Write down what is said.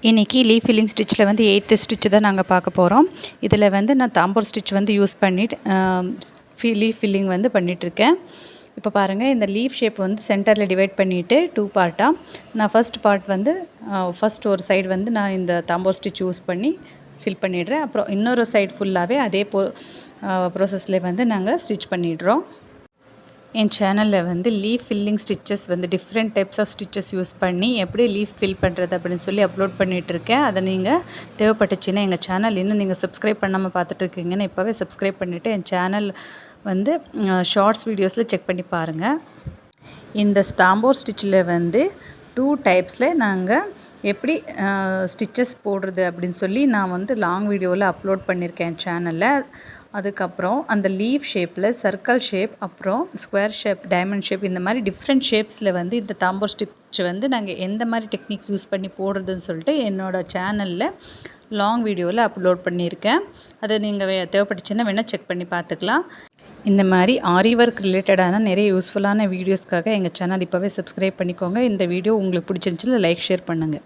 இன்றைக்கி leaf filling ஸ்டிச்சில் வந்து 8th stitch தான் நாங்கள் பார்க்க போகிறோம். இதில் வந்து நான் தாம்பூர் ஸ்டிச் வந்து யூஸ் பண்ணிவிட்டு லீஃப் ஃபில்லிங் வந்து பண்ணிகிட்ருக்கேன். இப்போ பாருங்கள், இந்த லீஃப் ஷேப் வந்து சென்டரில் டிவைட் பண்ணிவிட்டு 2 பார்ட்டாக நான் ஃபர்ஸ்ட் பார்ட் வந்து ஃபர்ஸ்ட் ஒரு சைடு வந்து நான் இந்த தாம்பூர் ஸ்டிச் யூஸ் பண்ணி ஃபில் பண்ணிடுறேன். அப்புறம் இன்னொரு சைடு ஃபுல்லாகவே அதே ப்ரோசஸில் வந்து நாங்கள் ஸ்டிச் பண்ணிடுறோம். என் சேனலில் வந்து லீஃப் ஃபில்லிங் ஸ்டிச்சஸ் வந்து different types of stitches use பண்ணி எப்படி லீஃப் ஃபில் பண்ணுறது அப்படின்னு சொல்லி அப்லோட் பண்ணிகிட்ருக்கேன். அதை நீங்கள் தேவைப்பட்டுச்சுன்னா எங்கள் சேனல் இன்னும் நீங்கள் சப்ஸ்கிரைப் பண்ணாமல் பார்த்துட்ருக்கீங்கன்னு இப்போவே சப்ஸ்கிரைப் பண்ணிவிட்டு என் சேனல் வந்து ஷார்ட்ஸ் வீடியோஸில் செக் பண்ணி பாருங்கள். இந்த தாம்பூர் ஸ்டிச்சில் வந்து 2 டைப்ஸில் நாங்கள் எப்படி ஸ்டிச்சஸ் போடுறது அப்படின்னு சொல்லி நான் வந்து லாங் வீடியோவில் அப்லோட் பண்ணியிருக்கேன் என் சேனலில். அதுக்கப்புறம் அந்த லீஃப் ஷேப்பில் சர்க்கிள் ஷேப், அப்புறம் ஸ்கொயர் ஷேப், டைமண்ட் ஷேப், இந்த மாதிரி டிஃப்ரெண்ட் ஷேப்ஸில் வந்து இந்த தாம்பூர் ஸ்டிச் வந்து நாங்கள் எந்த மாதிரி டெக்னிக் யூஸ் பண்ணி போடுறதுன்னு சொல்லிட்டு என்னோடய சேனலில் லாங் வீடியோவில் அப்லோட் பண்ணியிருக்கேன். அதை நீங்கள் தேவைப்பட்டுச்சுன்னா வேணால் செக் பண்ணி பார்த்துக்கலாம். இந்த மாதிரி ஆரி ஒர்க் ரிலேட்டடான நிறைய யூஸ்ஃபுல்லான வீடியோஸ்க்காக எங்கள் சேனல் இப்போவே சப்ஸ்கிரைப் பண்ணிக்கோங்க. இந்த வீடியோ உங்களுக்கு பிடிச்சிருந்துச்சுன்னா லைக் ஷேர் பண்ணுங்கள்.